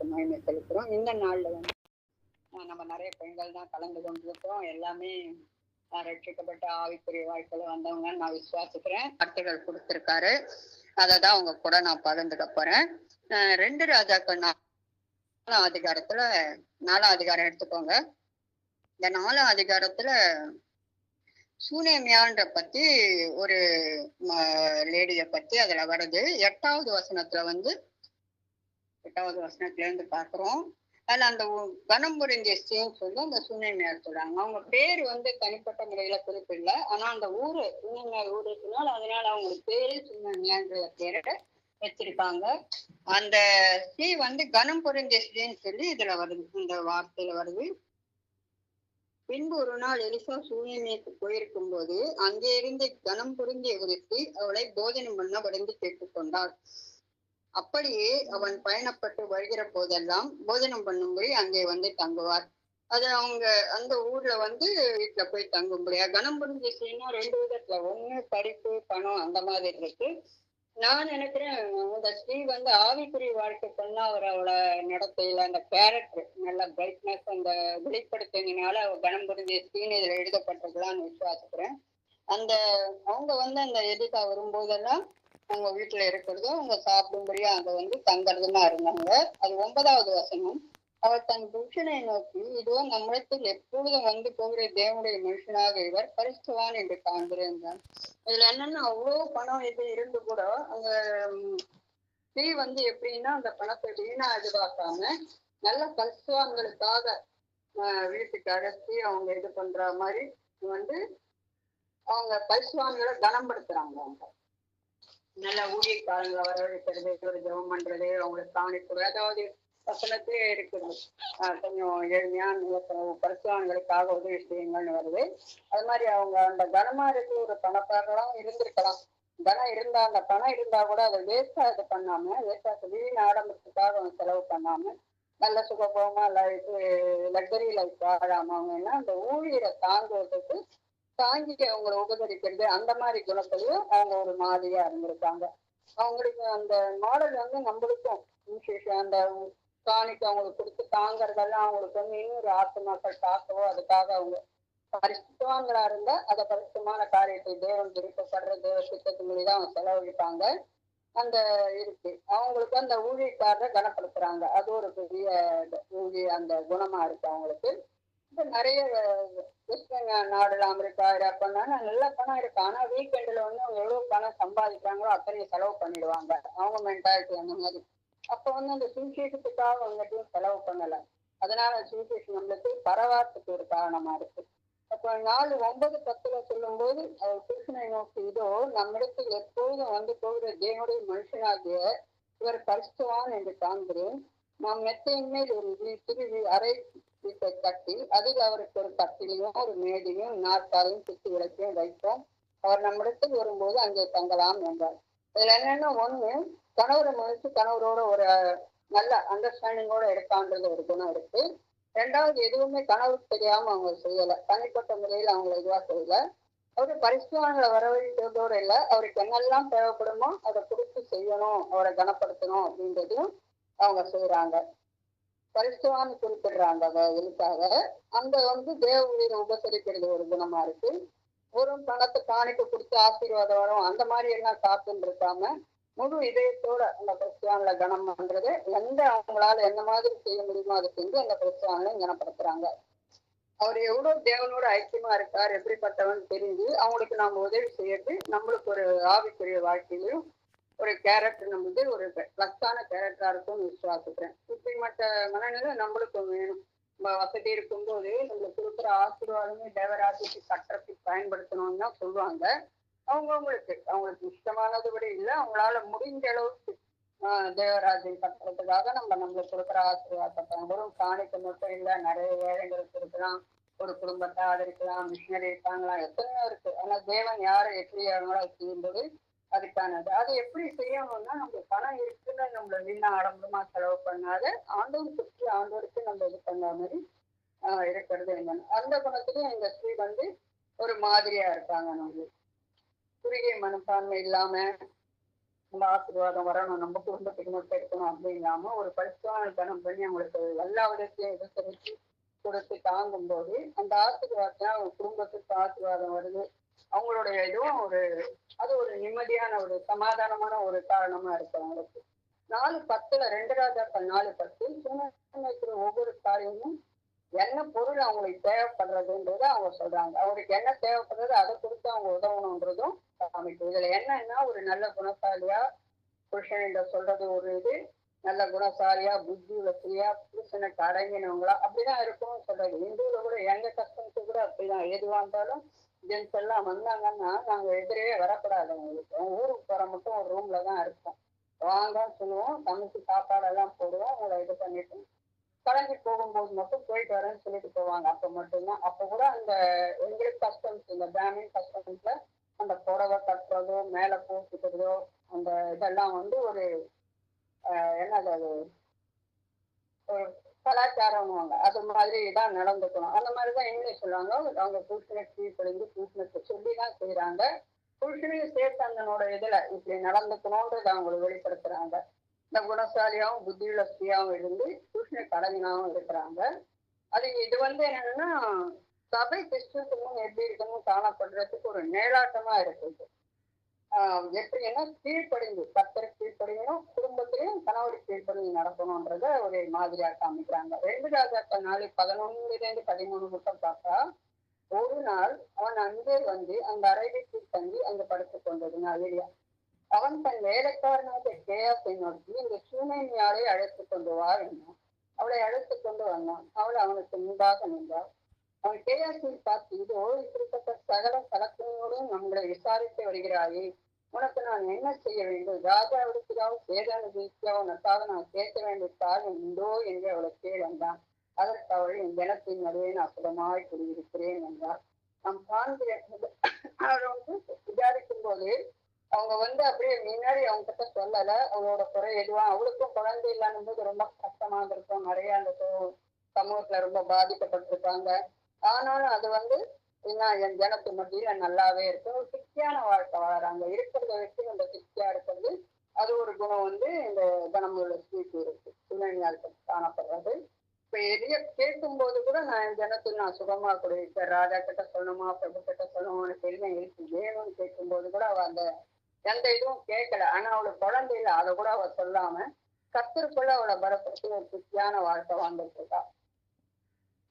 நாமத்துக்கு மகிமை செலுத்துறோம். இந்த நாள்ல வந்து நம்ம நிறைய பெண்கள் தான் கலந்து கொண்டிருக்கிறோம். எல்லாமே ரட்சிக்கப்பட்ட ஆவிக்குரிய வாழ்க்கையில வந்தவங்க நான் விசுவாசிக்கிறேன். வார்த்தைகள் கொடுத்திருக்காரு, அதை தான் உங்க கூட நான் பகிர்ந்துக்க போறேன். 2 ராஜாக்கள் 4ஆம் அதிகாரத்துல 4ஆம் அதிகாரம் எடுத்துக்கோங்க. இந்த 4ஆம் அதிகாரத்துல சூனேமியான்ற பத்தி ஒரு லேடிய பத்தி அதுல வருது. 8வது வசனத்துல வந்து 8வது வசனத்துல இருந்து பாக்குறோம். அதுல அந்த கனம் புரிஞ்சிய ஸ்திரீன்னு சொல்லி அந்த சூனேமியார் சொல்றாங்க. அவங்க பேரு வந்து தனிப்பட்ட முறையில குறிப்பிடல, ஆனா அந்த ஊரு சூனேமியார் ஊர் இருக்கனால அதனால அவங்களுக்கு பேரு சூனேமியான்ற பேரை வச்சிருக்காங்க. அந்த ஸ்ரீ வந்து கனம் புரிஞ்சிய ஸ்ரீன்னு சொல்லி இதுல வருது, இந்த வார்த்தையில வருது. பின்பு ஒரு நாள் எலிசா சூனேமியாருக்கு போயிருக்கும் போது அங்கே இருந்து கனம் புரிந்திய ஒரு ஸ்ரீ அவளை போஜனம் பண்ண வருந்து கேட்டுக்கொண்டாள். அப்படியே அவன் பயணப்பட்டு வருகிற போதெல்லாம் போஜனம் பண்ணும்படி அங்கே வந்து தங்குவார். அது அவங்க அந்த ஊர்ல வந்து வீட்டுல போய் தங்கும்படியா. கனம் புரிஞ்ச ஸ்ரீனா 2 விதத்துல, ஒண்ணு படிப்பு பணம் அந்த மாதிரி இருக்கு. நான் நினைக்கிறேன் அந்த ஸ்ரீ வந்து ஆவிக்குரிய வாழ்க்கை பண்ணா அவரோட நடத்தையில அந்த கேரக்டர் நல்ல பிரைட்னஸ் அந்த வெளிப்படுத்தினால கனம் புரிஞ்ச ஸ்ரீன்னு இதுல எழுதப்பட்டிருக்கலாம்னு விசுவாசிக்கிறேன். அந்த அவங்க வந்து அந்த எதிர்கா வரும்போதெல்லாம் அவங்க வீட்டுல இருக்கிறதோ அவங்க சாப்பிடும்படியா அங்க வந்து தங்கறதுமா இருந்தாங்க. அது 9வது வசனம். அவர் தன் புருஷனை நோக்கி, இதோ நம்மிடத்தில் எப்பொழுதும் வந்து போகிற தேவனுடைய மனுஷனாக இவர் பரிசுத்தவான் என்று காண்கிறேன். இதுல என்னன்னா அவ்வளவு பணம் இது இருந்து கூட அந்த ஸ்ரீ வந்து எப்படின்னா அந்த பணத்தை வீணா எதிர்பார்க்காம நல்ல பரிசுத்தவான்களுக்காக வீட்டுக்கு அழைச்சி அவங்க இது பண்ற மாதிரி வந்து அவங்க பரிசுத்தவான்களை கனப்படுத்துறாங்க. அவங்க நல்ல ஊழியக்காரங்களை வரவழைக்கிறது, ஒரு ஜெபம் பண்றது, அவங்களுக்கு காணிக்கிறது, அதாவது வசனத்தே இருக்குது. கொஞ்சம் எளிமையான பரிசுத்தவான்களுக்காக உதவி செய்யுங்கள்னு வருது. அது மாதிரி அவங்க அந்த கனமா இருக்கு ஒரு பணக்காரலாம் இருந்திருக்கலாம். கனம் இருந்தா அந்த பணம் இருந்தா கூட அதை வேஸ்டா இது பண்ணாம, வேஸ்டா வீண் ஆடம்பரத்துக்காக அவங்க செலவு பண்ணாம நல்ல சுகபோகமா இது லக்ஸரி லைஃப் வாழாம அவங்க என்ன அந்த ஊழியரை தாங்குவதற்கு தாங்கி அவங்களை உபகரிக்கிறது அந்த மாதிரி குணத்திலையும் அவங்க ஒரு மாதிரியா இருந்திருக்காங்க. அவங்களுக்கு அந்த மாடல் வந்து நம்மளுக்கும் விசேஷம் அந்த காணிக்கு அவங்களுக்கு கொடுத்து தாங்கிறதெல்லாம் அவங்களுக்கு வந்து இன்னொரு ஆத்மாக்கள் தாக்கவோ அதுக்காக அவங்க பரிசுத்தவான்களா இருந்தா அதை பரிசுத்தமான காரியத்தை தேவன் விருப்பப்படுற தேவ சித்தத்து மொழிதான் அவங்க செலவழிப்பாங்க. அந்த இருக்கு அவங்களுக்கு அந்த ஊழியக்காரரை கனப்படுத்துறாங்க. அது ஒரு பெரிய அந்த குணமா இருக்கு அவங்களுக்கு. இப்ப நிறைய நாடுல அமெரிக்கா ஈராக்னா நல்ல பணம் இருக்கு, ஆனா வீக்கெண்ட்ல வந்து அவங்க எவ்வளவு பணம் சம்பாதிக்கிறாங்களோ அத்தனையும் செலவு பண்ணிடுவாங்க. அவங்க மென்டாலிட்டி அந்த மாதிரி. அப்ப வந்து அந்த சுவிசேஷத்துக்காக வந்துட்டு செலவு பண்ணல. அதனால சுவிசேஷம் நம்மளுக்கு பரவாத்துக்கு ஒரு காரணமா இருக்கு. அப்ப 4:9-10 சொல்லும் போது அவர் புருஷனை நோக்கி, இதோ நம்மிடத்தில் எப்போதும் வந்து போகிற தேவனுடைய மனுஷனாகிய இவர் பரிசுத்தவான் என்று காண்கிறேன். நாம் மெத்தையின் மேல் ஒரு சிறு அறை வீட்டை கட்டி அதில் அவருக்கு ஒரு கட்டிலையும் ஒரு மேடையும் நாற்காலையும் சுத்தி விளக்கையும் வைப்போம். அவர் நம்மிடத்தில் வரும்போது அங்கே தங்கலாம் என்றார். இதுல என்னன்னா ஒண்ணு, கணவரை மதிச்சு கணவரோட ஒரு நல்ல அண்டர்ஸ்டாண்டிங்கோட இருக்கான்றது ஒரு குணம் இருக்கு. 2வது, எதுவுமே கணவருக்கு தெரியாம அவங்க செய்யல, தனிப்பட்ட முறையில அவங்களை இதுவா செய்யல. அவரு பரிசுத்தவான்களை வரவழைக்கிறதோடு இல்லை, அவருக்கு என்னெல்லாம் தேவைப்படுமோ அதை கொடுத்து செய்யணும், அவரை கனப்படுத்தணும் அப்படின்றதையும் அவங்க செய்யறாங்க. பரிசுத்தவான் குறிப்பிடுறாங்க அதை எதுக்காக. அந்த வந்து தேவ ஊழியரை உபசரிக்கிறது ஒரு குணமா இருக்கு. ஒரு பணத்தை காணிக்க கொடுத்து ஆசீர்வாதம் வரும் அந்த மாதிரி எல்லாம் காத்துன்னு இருக்காம முழு இதயத்தோட அந்த பரிசுத்தவான்களை கனம் பண்றது, எந்த அவங்களால என்ன மாதிரி செய்ய முடியுமோ அதை செஞ்சு அந்த பரிசுத்தவான்களை கனப்படுத்துறாங்க. அவர் எவ்வளவு தேவனோட ஐக்கியமா இருக்கார், எப்படிப்பட்டவன் தெரிஞ்சு அவங்களுக்கு நாம உதவி செய்யறது நம்மளுக்கு ஒரு ஆவிக்குரிய வாழ்க்கையிலும் ஒரு கேரக்டர் நம்மளுக்கு ஒரு பிளஸ்ஸான கேரக்டரா இருக்கும்னு விசுவாசிக்கிறேன். இப்படிப்பட்ட மனநிலை நம்மளுக்கும் வேணும். நம்ம வசதி இருக்கும்போது நம்மளுக்கு கொடுக்குற ஆசீர்வாதமே தேவராஜ்யத்தை கட்டுறதுக்கு பயன்படுத்தணும்னு தான் சொல்லுவாங்க. அவங்களுக்கு இஷ்டமானது கூட இல்லை, அவங்களால முடிஞ்ச அளவுக்கு தேவராஜ்யம் கட்டுறதுக்காக நம்மளுக்கு கொடுக்குற ஆசீர்வாதத்தை வெறும் காணிக்க மட்டும் இல்லை, நிறைய வேலைகளுக்கு இருக்கலாம், ஒரு குடும்பத்தை ஆதரிக்கலாம், மிஷினரி இருக்காங்களா, எத்தனையோ இருக்கு. ஆனா தேவன் யாரை எப்படி அவங்களால செய்யும்போது அதுக்கானது. அதை எப்படி செய்யணும்னா நம்ம பணம் இருக்குன்னு நம்மள வீணா ஆடம்பரமா செலவு பண்ணாத ஆண்டவருக்கு நம்ம இது பண்ண மாதிரி இருக்கிறது என்னன்னு அந்த குணத்துலயும் இந்த ஸ்ரீ வந்து ஒரு மாதிரியா இருக்காங்க. நம்ம குறுகிய மனப்பான்மை இல்லாம நம்ம ஆசீர்வாதம் வரணும், நம்ம குடும்பத்துக்கு மட்டும் இருக்கணும் அப்படிங்காம ஒரு பரிசுத்தனம் பண்ணி அவங்களுக்கு எல்லா விதத்தையும் எடுத்து கொடுத்து தாங்கும் போது அந்த ஆசீர்வாதம் அவங்க குடும்பத்துக்கு ஆசீர்வாதம் வருது. அவங்களுடைய இதுவும் அது ஒரு நிம்மதியான ஒரு சமாதானமான ஒரு காரணமா இருக்கு அவங்களுக்கு. 4:10 2 ராஜாக்கள் 4:10 சூழ்நிலைக்கிற ஒவ்வொரு காரியமும் என்ன பொருள் அவங்களுக்கு தேவைப்படுறதுன்றத அவங்க சொல்றாங்க. அவங்களுக்கு என்ன தேவைப்படுறது அதை கொடுத்து அவங்க உதவணுன்றதும் காமிக்கும். இதுல என்னன்னா ஒரு நல்ல குணசாலியா புருஷன் சொல்றது ஒரு இது, நல்ல குணசாலியா புத்தி வசதியா புருஷனுக்கு அடங்கினவங்களா அப்படிதான் இருக்கும்னு சொல்றது. இந்துல கூட எங்க கஷ்டத்துக்கு கூட அப்படிதான். எதுவா இருந்தாலும் ஜென்ஸ் எல்லாம் வந்தாங்கன்னா நாங்க எதிரே வரக்கூடாது. அவங்களுக்கு ஊருக்கு போற மட்டும் ஒரு ரூம்ல தான் இருப்போம். வாங்கன்னு சொல்லுவோம், சமைச்சு சாப்பாடெல்லாம் போடுவோம், உங்களை இது பண்ணிட்டு கிளம்பி போகும்போது மட்டும் போயிட்டு வரேன்னு சொல்லிட்டு போவாங்க. அப்ப மட்டும்தான். அப்ப கூட அந்த எங்களுக்கு கஸ்டம்ஸ், இந்த பிராமின் கஸ்டம்ஸ்ல அந்த புடவை கட்டுறதோ மேல போட்டுக்கிறதோ அந்த இதெல்லாம் வந்து ஒரு என்னது அது ஒரு கலாச்சாரம்வாங்க. அது மாதிரி தான் நடந்துக்கணும். அந்த மாதிரிதான் இங்கிலீஷ் சொல்லுவாங்க. அவங்க புருஷனை கீழ்ப்படிந்து புருஷனுக்கு சொல்லிதான் செய்யறாங்க. புருஷனையும் சேர்த்து அந்தனோட இதுல இப்படி நடந்துக்கணும்ன்றத அவங்களுக்கு வெளிப்படுத்துறாங்க. இந்த குணசாலியாவும் புத்தியுள்ள ஸ்திரியாவும் இருந்து புருஷனுக்கு அடங்கினாவும் இருக்கிறாங்க. அது இது வந்து என்னன்னா சபை கிறிஸ்துவத்துக்கும் எப்படி இருக்கணும் காணப்படுறதுக்கு ஒரு மேலாட்டமா இருக்குது. எப்படின்னா கீழ்ப்படிந்து கர்த்தருக்கு கீழ்ப்படியணும், குடும்பத்திலையும் கணவருக்கு கீழ்ப்படிந்து நடக்கணும்ன்றத ஒரு மாதிரியா காமிக்கிறாங்க. 2 ராஜாக்கள் 4:11-13 மட்டும் பார்த்தா, ஒரு நாள் அவன் அங்கே வந்து அந்த அறைக்கு தங்கி அங்க படுத்துக் கொண்டிருந்தான் ஏலியா. அவன் தன் வேலைக்காரனாக கேயாசை நோக்கி இந்த சூனேமியாளை அழைத்துக் கொண்டு வா என்றான். அவளை அழைத்துக் கொண்டு வந்தான். அவள் அவனுக்கு முன்பாக நின்றாள். அவன் கேயாசை பார்த்து, இதோ இப்படிப்பட்ட சகல கலக்கங்களோடும் நம்மளை விசாரித்து வருகிறாயே, உனக்கு நான் என்ன செய்ய வேண்டும்? ராஜாவிடத்திலாவது சேதானுபவிக்கா உனக்காக நான் கேட்க வேண்டிய காரியம் உண்டோ என்று அவளை கேள்ந்தான். அதற்கு அவள் என் ஜனத்தின் நடுவே நான் சுகமாய் குடியிருக்கிறேன் என்றார். நாம் காண்கிறேன். அவள் வந்து விசாரிக்கும் போது அவங்க வந்து அப்படியே முன்னாடி அவங்க கிட்ட சொல்லல அவளோட குறை எதுவா. அவளுக்கும் குழந்தை இல்லாத போது ரொம்ப கஷ்டமா இருக்கும். நிறைய அந்த சமூகத்துல ரொம்ப பாதிக்கப்பட்டிருக்காங்க. ஆனாலும் அது வந்து என் ஜனத்து மத்தியில நல்லாவே இருக்கும். ஒரு சிக்கியான வாழ்க்கை வாழறாங்க. இருக்கிறத வச்சு அந்த சிக்கியா இருக்கிறது அது ஒரு குணம் வந்து இந்த கனமுள்ள ஸ்வீட் இருக்கு துணையாளுக்கு காணப்படுறது. இப்ப எதைய கேட்கும் போது கூட நான் என் ஜனத்தில் நான் சுகமா கொடுக்க ராஜா கிட்ட சொல்லணுமா பிரபு கிட்ட சொல்லணும்னு பெருமை இருக்கு. வேணும்னு கேட்கும் போது கூட அவ அந்த எந்த இதுவும் கேட்கல. ஆனா அவளுக்கு குழந்தை இல்லை, அதை கூட அவ சொல்லாம கத்திற்குள்ள அவளை பலப்படுத்தி ஒரு சிக்கியான வாழ்க்கை வாழ்ந்துட்டு இருக்கா.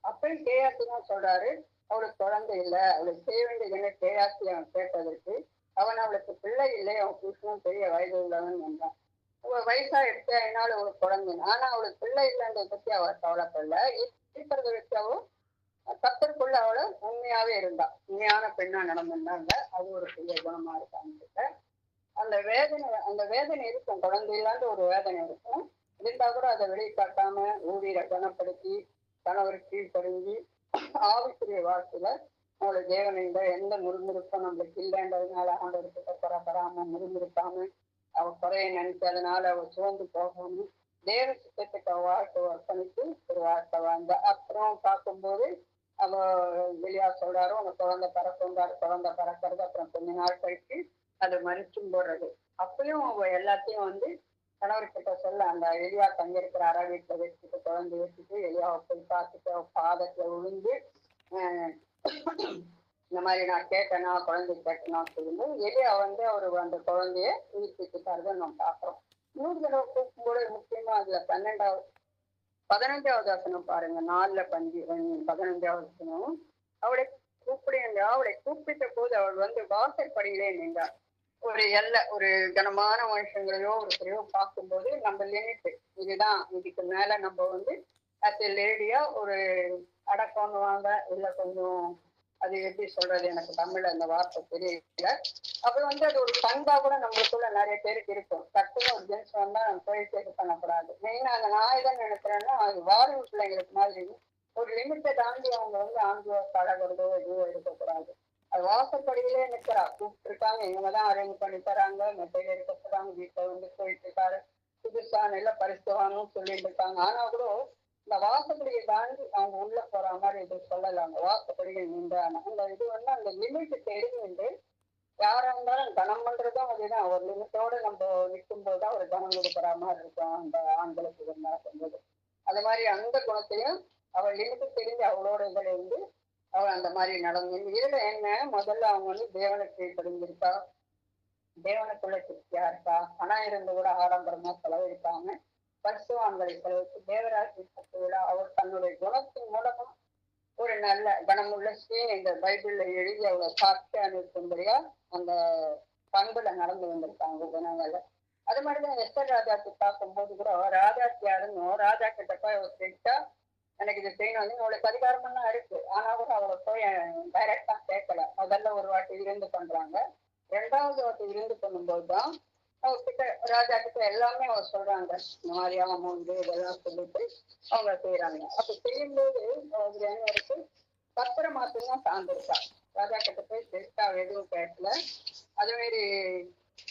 அப்பயும் கேயாசி தான் சொல்றாரு, அவளுக்கு குழந்தை இல்லை, அவளுக்கு செய்ய வேண்டியது கேயாசி அவன் கேட்டதற்கு அவன் அவளுக்கு பிள்ளை இல்லை, அவன் புருஷனும் பெரிய வயது உள்ளவன் என்றான். வயசா எடுத்து என்னால அவளுக்கு குழந்தை, ஆனா அவளுக்கு பிள்ளை இல்லைன்றதை பத்தி அவள் கவலைப்படல. இருக்கிறத வச்சு அவள் கத்தருக்குள்ள அவளை உண்மையாவே இருந்தா, உண்மையான பெண்ணா நடந்திருந்தாங்க. அது ஒரு பெரிய குணமா இருக்காங்க. அந்த வேதனை இருக்கும், குழந்தை இல்லாத ஒரு வேதனை இருக்கும். இருந்தா கூட அதை வெளிக்காட்டாம ஊழியரை கனப்படுத்தி கணவருக்கு கீழ்ப்படிஞ்சு ஆவிக்குரிய வாழ்க்கையில அவளை தேவனிட எந்த முறுமுறுப்பும் நம்மளுக்கு இல்லைன்றதுனால ஆண்டவர்கிட்ட குறைப்படாம முறுமுறுக்காம அவ குறைய நினைச்சதுனால அவ சோர்ந்து போகாம தேவ சித்தத்துக்கு அவ வாழ்க்கை அர்ப்பணித்து ஒரு வாழ்க்கை வாழ்ந்த. அப்புறம் பார்க்கும்போது அவ வெளியா சொல்றாரோ அந்த குழந்தை பறக்குங்காரு, குழந்தை பறக்கிறது. அப்புறம் கொஞ்ச நாள் கழிச்சு அது மறிச்சும் போடுறது. அப்பயும் அவ எல்லாத்தையும் வந்து கணவர்கிட்ட சொல்ல அந்த எலியா தங்கி இருக்கிற அற வீட்டுல வச்சுட்டு குழந்தை வச்சுட்டு எலியாவை போய் பார்த்துட்டு அவ பாதத்துல விழுந்து இந்த மாதிரி நான் கேட்டேனா குழந்தை கேட்டனா சொல்லும்போது எலியா வந்து அவரு அந்த குழந்தைய உயிர்ப்பிச்சுட்டாருன்னு நம்ம பார்க்கிறோம். 100 தடவை கூப்பிடும்போது முக்கியமா அதுல 15வது வசனம் பாருங்க. 4:15 வசனம். அவளை அவளை கூப்பிட்ட போது அவள் வந்து வாசற்படியிலே நின்றாள். ஒரு கனமான மனுஷங்களையோ ஒருத்தரையோ பார்க்கும்போது நம்ம லிமிட் இதுதான், இதுக்கு மேல நம்ம வந்து அஸ் எ லேடியா ஒரு அடக்கம்னுவாங்க, இல்ல கொஞ்சம் அது எப்படி சொல்றது எனக்கு தமிழ்ல அந்த வார்த்தை தெரியல. அப்புறம் வந்து அது ஒரு பண்பா கூட நம்மளுக்குள்ள நிறைய பேருக்கு இருக்கும். டக்குன்னு ஒரு ஜென்ஸ் வந்தா நம்ம போயிட்டு இது பண்ணக்கூடாது. மெயினா அந்த நான் எதை நினைக்கிறேன்னா அது வாரிவு பிள்ளைங்களுக்கு மாதிரி ஒரு லிமிட்டை தாண்டி அவங்க வந்து ஆங்கிலோ பழகிறதோ எதுவோ இருக்கக்கூடாது. அது வாசப்படியிலே நிற்கிறா, கூப்பிட்டு இருக்காங்க, இவங்கதான் அரேஞ்ச் பண்ணி தராங்க, மெட்டையில இருக்க போறாங்க, வீட்டுல வந்து போயிட்டு இருக்காரு, புதுசா நல்ல பரிசுவானும் சொல்லிட்டு இருக்காங்க. ஆனா கூட இந்த வாசப்படியை தாண்டி அவங்க உள்ள போற மாதிரி இது சொல்லலாங்க. வாசப்படியில் நின்றாங்க அந்த இது வந்து அந்த லிமிட் தெரிஞ்சு யாரா இருந்தாலும் கனம் பண்றதும் அதுதான். ஒரு லிமிட்டோட நம்ம நிற்கும் போதுதான் ஒரு கனம் கொடுக்குற மாதிரி இருக்கும் அந்த ஆண்களுக்கு இருந்தால். அது மாதிரி அந்த குணத்தையும் அவள் லிமிட்டு தெரிஞ்சு அவளோட இதுல இருந்து அவள் அந்த மாதிரி நடந்து. இதுல என்ன, முதல்ல அவங்க வந்து தேவனுக்கு தெரிஞ்சிருக்கா, தேவனுக்குள்ள திருப்தியா இருக்கா, பணம் இருந்து கூட ஆடம்பரமா செலவழிப்பாங்க, பரிசுவான்களை செலவிட்டு தேவராட்சி விட அவர் தன்னுடைய குணத்தின் மூலமா ஒரு நல்ல கனமுள்ள இந்த பைபிள்ல எழுதி அவளை சாட்சியா நிற்கும்படியா அந்த பண்புல நடந்து வந்திருக்காங்க குணங்கள்ல. அது மாதிரிதான் எஸ்தர் ராஜாக்கு பார்க்கும்போது கூட ராஜாக்கு யாருன்னு ராஜா கிட்ட போய் அவர் கேட்டா எனக்கு இது செய்யணும் வந்து அவளுக்கு அதிகாரமெல்லாம் இருக்கு. ஆனா கூட அவளை போய் டைரக்டா கேட்கல. முதல்ல ஒரு வாட்டி இருந்து பண்றாங்க, ரெண்டாவது வாட்டி இருந்து பண்ணும்போதுதான் அவர்கிட்ட ராஜா கிட்ட எல்லாமே அவர் சொல்றாங்க. இந்த மாதிரி அமௌண்ட் இதெல்லாம் சொல்லிட்டு அவங்க செய்யறாங்க. அப்ப செய்யும்போது என்ன இருக்கு, கர்த்தரை மாத்திரம் சார்ந்திருக்கா. ராஜா கிட்ட போய் பெருசா எதுவும் கேட்கல. அது மாதிரி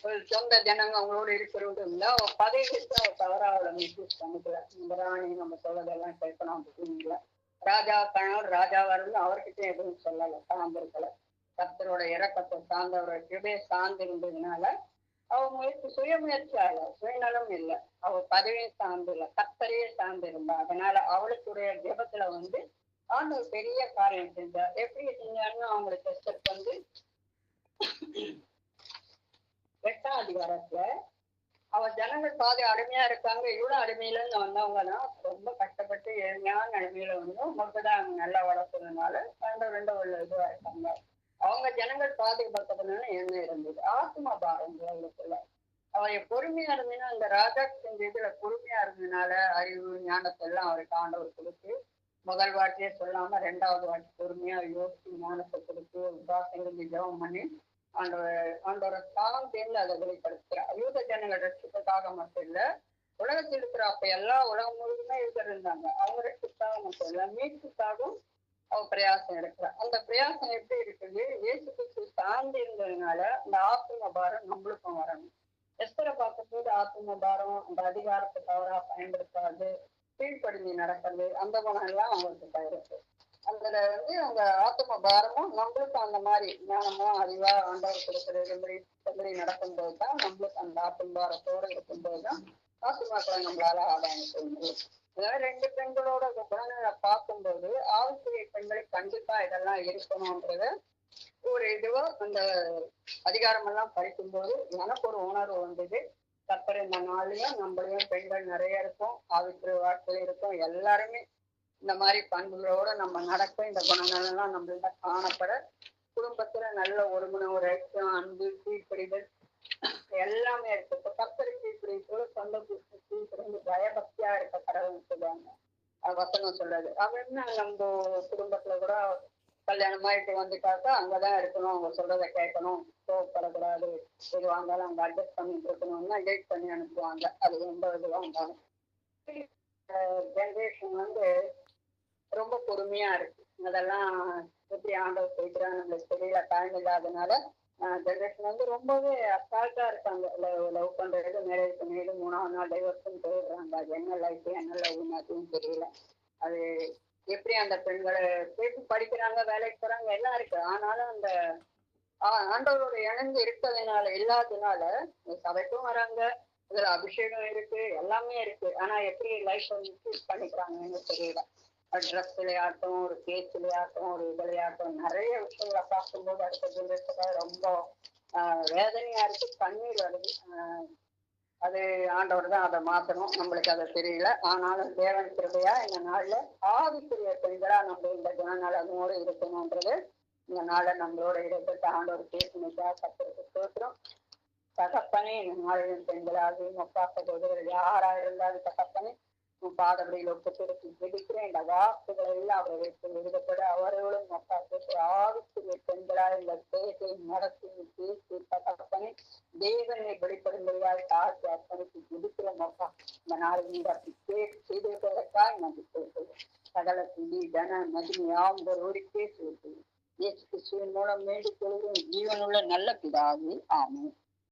ஒரு சொந்த ஜனங்க அவங்களோட இருக்கிறவங்க இல்லை. அவன் பதவி வச்சு அவ தவறா அவளை மிஸ்யூஸ் பண்ணிக்கல. இந்த ராணி நம்ம சொல்லதெல்லாம் கேட்கணும் அப்படின்னு ராஜா கணவர் ராஜாவா இருந்து அவர்கிட்ட எதுவும் சொல்லலை, சார்ந்திருக்கல. கர்த்தரோட இறக்கத்தை சார்ந்தவரோட கிருபையை சார்ந்து இருந்ததுனால அவங்களுக்கு சுயமுயற்சி ஆகல, சுயநலம் இல்லை, அவ பதவியும் சார்ந்து இல்லை, கர்த்தரையே சார்ந்து இருந்தா. அதனால அவளுக்குடைய ஜெபத்துல வந்து ஆண்டவர் பெரிய காரியம் செஞ்சார். எப்படி செஞ்சாருன்னு அவங்களுக்கு எஸ்தருக்கு வந்து 8ஆம் அதிகாரத்துல அவ ஜனங்கள் பாதி அடிமையா இருக்காங்க. இவ்வளவு அடிமையில இருந்து வந்தவங்கன்னா ரொம்ப கஷ்டப்பட்டு ஏழ்மையான அடிமையில வந்து மக்கள்தான் அவங்க நல்லா வளர்த்ததுனால ரெண்டு உள்ள இதுவா இருக்காங்க. அவங்க ஜனங்கள் பாதிக்கப்பட்டதுனால என்ன இருந்தது, ஆத்மா பாரம் அவங்களுக்குள்ள. அவ பொறுமையா இருந்தீங்கன்னா அந்த ராஜா செஞ்ச இதுல பொறுமையா இருந்ததுனால அறிவு ஞானத்தை எல்லாம் அவருக்கு ஆண்டவர் கொடுத்து முதல் வாட்டியே சொல்லாம ரெண்டாவது வாட்டி பொறுமையா யோசிச்சு ஞானத்தை கொடுத்து உபாசங்களுக்கு ஜெபம் பண்ணி ஆண்டோர ஸ்தானம் தேர்ந்து அதை வெளிப்படுத்துகிறார். யூத ஜனங்கள் ரட்சிப்புக்காக மட்டும் இல்ல, உலகத்தில் இருக்கிற அப்ப எல்லா உலகம் முழுவதுமே யூதர் இருந்தாங்க. அவங்க ரட்சிப்புக்காக மட்டும் இல்ல, மீட்புக்காகவும் அவ பிரயாசம் எடுக்கிறார். அந்த பிரயாசம் எப்படி இருக்குது, இயேசு கிறிஸ்து சார்ந்து இருந்ததுனால அந்த ஆத்ம பாரம் நம்மளுக்கும் வரணும். எஸ்தரை பார்க்கும்போது ஆத்ம பாரம், அந்த அதிகாரத்தை தவறா பயன்படுத்தாது, கீழ்ப்படிஞ்சு நடக்கிறது, அந்த குணம் எல்லாம் அவங்களுக்கு இருக்கு. அதுல வந்து அவங்க ஆத்ம பாரமும் நம்மளுக்கு அந்த மாதிரி ஞானமும் அறிவா ஆண்டவர் கொடுக்கிறது மாதிரி நடக்கும்போதுதான் நம்மளுக்கு அந்த ஆத்ம பாரத்தோட இருக்கும்போதுதான் ஆத்மாக்களை நம்மளால ஆதாயம் செய்ய முடியும். அதாவது ரெண்டு பெண்களோட குணங்களை பார்க்கும்போது ஆவிக்குரிய பெண்களுக்கு கண்டிப்பா இதெல்லாம் இருக்கணும்ன்றது ஒரு இதுவா அந்த அதிகாரம் எல்லாம் படிக்கும்போது எனக்கு ஒரு உணர்வு வந்தது. கர்த்தர் இந்த நாளையும் நம்மளையும் பெண்கள் நிறைய இருக்கும், ஆவிக்குரிய வாழ்க்கையில இருக்கும், எல்லாருமே இந்த மாதிரி பண்புகளோட நம்ம நடக்க இந்த குணங்கள் எல்லாம் நம்மள்ட காணப்பட குடும்பத்துல நல்ல ஒருமணம், ஒரு ஐக்கியம், அன்பு, கீழ்ப்படிதல் எல்லாமே இருக்கு. இப்ப கர்த்தருக்கு கீழ்ப்படிதோட சொந்த கீழ்ப்படிந்து பயபக்தியா இருக்க கடவுள்னு சொல்லுவாங்க, வசனம் சொல்றது. அவன்னா நம்ம குடும்பத்துல கூட கல்யாணம் ஆயிட்டு வந்துட்டாக்கா அங்கதான் இருக்கணும், அவங்க சொல்றதை கேட்கணும், கோவப்படக்கூடாது, எது வாங்காலும் அங்க அட்ஜஸ்ட் பண்ணிட்டு இருக்கணும்னா டேட் பண்ணி அனுப்புவாங்க. அது எந்த இதுவா இருந்தாலும். ஜென்ரேஷன் வந்து ரொம்ப பொறுமையா இருக்கு. அதெல்லாம் எப்படி ஆண்டவர் போய்க்கிறான் நம்மளுக்கு தெரியல, டைம் இல்லாதனால ஜென்ரேஷன் வந்து ரொம்பவே அசால்ட்டா இருக்காங்க. லவ் பண்றது, மேரேஜ் பண்ணிட்டு 3ஆவது நாள் டைவர்ஸ்ன்னு போயிடுறாங்க. அது என்ன லைஃப் என்ன லவ் அதுவும் தெரியல. அது எப்படி அந்த பெண்களை பேசி படிக்கிறாங்க, வேலைக்கு போறாங்க, எல்லாம் இருக்கு. ஆனாலும் அந்த ஆண்டவரோட இணைந்து இருக்கிறதுனால இல்லாததுனால சபைக்கும் வராங்க, இதுல அபிஷேகம் இருக்கு, எல்லாமே இருக்கு. ஆனா எப்படி லைஃப் வந்து சூஸ் பண்ணிக்கிறாங்கன்னு தெரியல. ட்ரெஸ்லயாட்டும், ஒரு பேச்சுலையாட்டும், ஒரு இதுலையாட்டும் நிறைய விஷயங்களை பார்க்கும்போது அடுத்த ஜென்ரேஷனுக்காக ரொம்ப வேதனையா இருக்கு, கண்ணீர் வருது. அது ஆண்டவர் தான் அதை மாற்றணும், நம்மளுக்கு அதை தெரியல. ஆனாலும் தேவன் கிருபையா இந்த நாள்ல ஆவிக்குரிய பெண்களா நம்ம இந்த குணநலனோடு இருக்கணும்ன்றது இந்த நாள்ல நம்மளோட இடப்பட்ட ஆண்டவர் பேசினதா கத்திற்கு தோற்றம். தகப்பனே, இந்த நாளின் பெண்களாக மொக்கா சகோதரர்கள் யாரா இருந்தாலும் தகப்பனே பாதபடியில் ஒப்புத்திருக்கி ஜெபிக்கிறேன். இந்த வாக்குகளை எல்லாம் அவரை வைத்து விடுதப்பட அவர்களும் மொக்கா ஆவிக்குரிய பெண்களா இந்த பேசை நடத்தி பேசி தகப்பனே தேவனை வெளிப்படும்படியால் தாழ்த்தி அர்ப்பணித்து ஜெபிக்கிற மொக்கா இந்த நாளில் நீங்க அப்படி செய்ததற்காக நன்றி சொல்கிறேன். சகல துணி தன மகிமையாம் ஒருவருக்கே சொல்கிறேன். இயேசு கிறிஸ்துவின் மூலம் வேண்டிக் கொள்கிறேன் ஜீவனுள்ள நல்ல பிதாவே, ஆமென்.